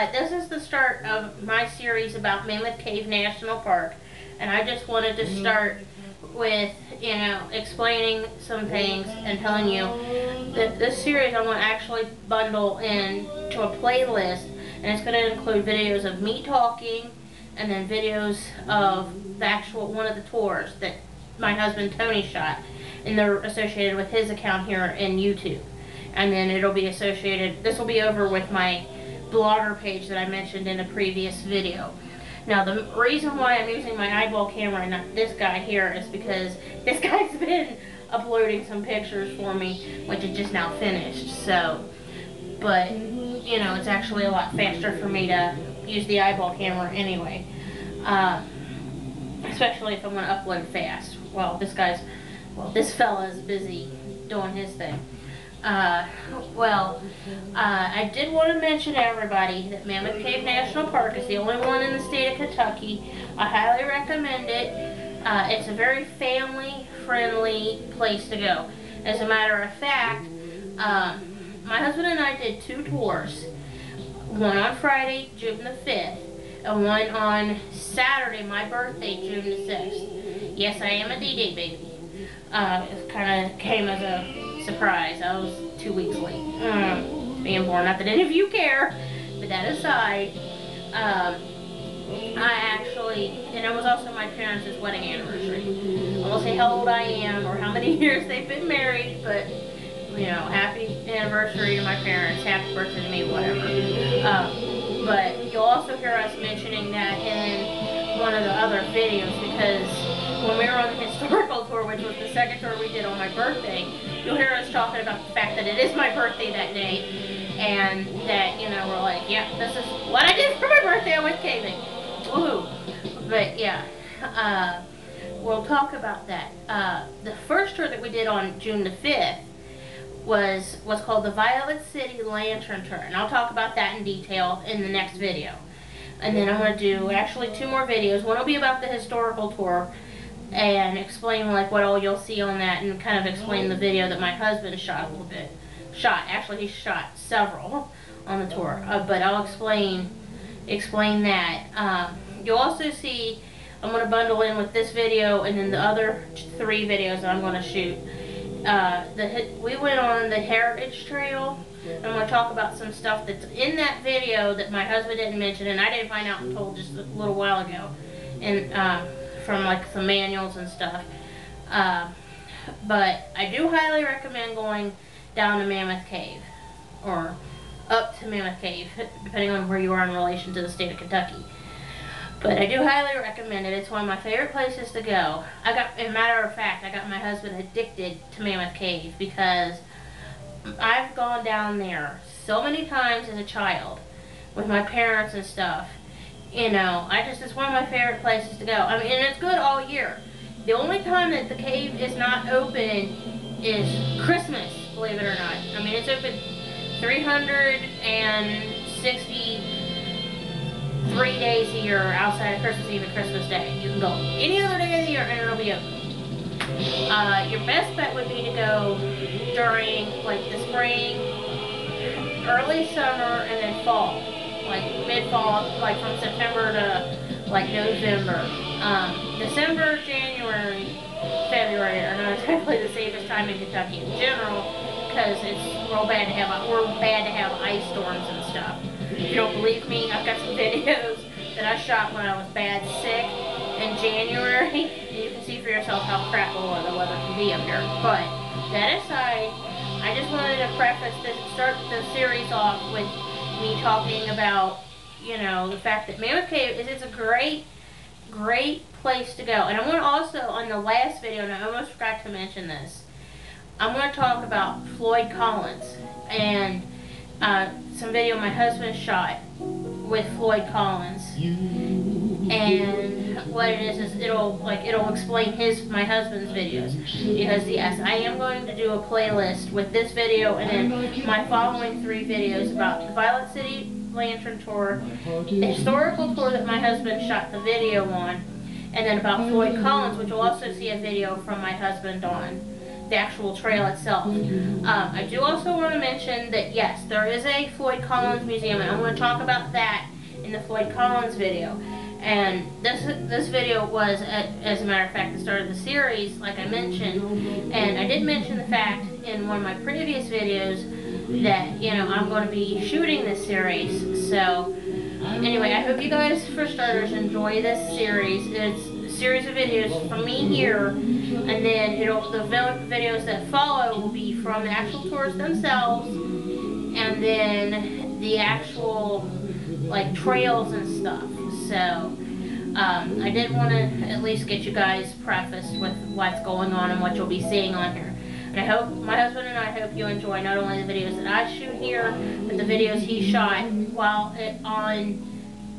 this is the start of my series about Mammoth Cave National Park, and I just wanted to start with, explaining some things and telling you that this series I'm going to actually bundle into a playlist, and it's going to include videos of me talking and then videos of the actual one of the tours that my husband Tony shot, and they're associated with his account here in YouTube. And then it'll be associated, this will be over with my blogger page that I mentioned in a previous video. Now the reason why I'm using my eyeball camera and not this guy here is because this guy's been uploading some pictures for me, which is just now finished. So, but it's actually a lot faster for me to use the eyeball camera anyway, especially if I'm going to upload fast. Well, this fella is busy doing his thing. I did want to mention to everybody that Mammoth Cave National Park is the only one in the state of Kentucky. I highly recommend it. It's a very family-friendly place to go. As a matter of fact, my husband and I did 2 tours. One on Friday, June the 5th, and one on Saturday, my birthday, June the 6th. Yes, I am a D-Day baby. It kind of came as a surprise. I was 2 weeks late being born. Not that any of you care, but that aside, and it was also my parents' wedding anniversary. I won't say how old I am or how many years they've been married, but happy anniversary to my parents, happy birthday to me, whatever. But you'll also hear us mentioning that in one of the other videos, because when we were on the historical tour, which was the second tour we did on my birthday, you'll hear us talking about the fact that it is my birthday that day, and that, we're like, yeah, this is what I did for my birthday. I went caving. Woohoo. But yeah, we'll talk about that. The first tour that we did on June the 5th was what's called the Violet City Lantern Tour, and I'll talk about that in detail in the next video. And then I'm going to do actually 2 more videos. One will be about the historical tour and explain what all you'll see on that, and kind of explain the video that my husband shot a little bit. Actually he shot several on the tour, but I'll explain that. You'll also see, I'm going to bundle in with this video and then the other 3 videos that I'm going to shoot. We went on the Heritage Trail. I'm going to talk about some stuff that's in that video that my husband didn't mention, and I didn't find out until just a little while ago, and from some manuals and stuff. But I do highly recommend going down to Mammoth Cave, or up to Mammoth Cave, depending on where you are in relation to the state of Kentucky. But I do highly recommend it. It's one of my favorite places to go. As a matter of fact, I got my husband addicted to Mammoth Cave because I've gone down there so many times as a child with my parents and stuff. It's one of my favorite places to go. I mean, and it's good all year. The only time that the cave is not open is Christmas, believe it or not. I mean, it's open 363 days a year outside of Christmas Eve and Christmas Day. You can go any other day of the year and it'll be open. Your best bet would be to go during the spring, early summer, and then fall. Mid-fall, from September to November. December, January, February are not exactly the safest time in Kentucky in general, because it's bad to have ice storms and stuff. If you don't believe me, I've got some videos that I shot when I was bad sick in January, and you can see for yourself how crappy the weather can be up here. But that aside, I just wanted to start the series off with me talking about, the fact that Mammoth Cave is a great place to go. And I want to also, on the last video, and I almost forgot to mention this, I'm going to talk about Floyd Collins and some video my husband shot with Floyd Collins. And what it is it'll explain my husband's videos, because yes, I am going to do a playlist with this video and then my following 3 videos about the Violet City Lantern Tour, the historical tour that my husband shot the video on, and then about Floyd Collins, which will also see a video from my husband on. the actual trail itself. I do also want to mention that yes, there is a Floyd Collins museum, and I'm going to talk about that in the Floyd Collins video. And this video was, as a matter of fact, the start of the series, like I mentioned. And I did mention the fact in one of my previous videos that, you know, I'm going to be shooting this series. So anyway, I hope you guys, for starters, enjoy this series. It's a series of videos from me here, and then the videos that follow will be from the actual tours themselves, and then the actual like trails and stuff. So I did want to at least get you guys prefaced with what's going on and what you'll be seeing on here. And I hope, my husband and I hope you enjoy not only the videos that I shoot here, but the videos he shot while on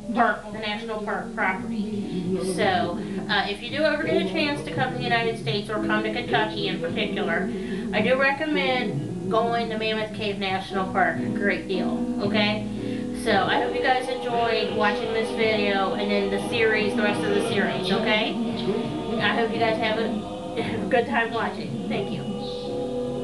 the National Park property. So if you do ever get a chance to come to the United States, or come to Kentucky in particular, I do recommend going to Mammoth Cave National Park a great deal, okay? So I hope you guys enjoy watching this video, and then the rest of the series, okay? I hope you guys have a good time watching. Thank you.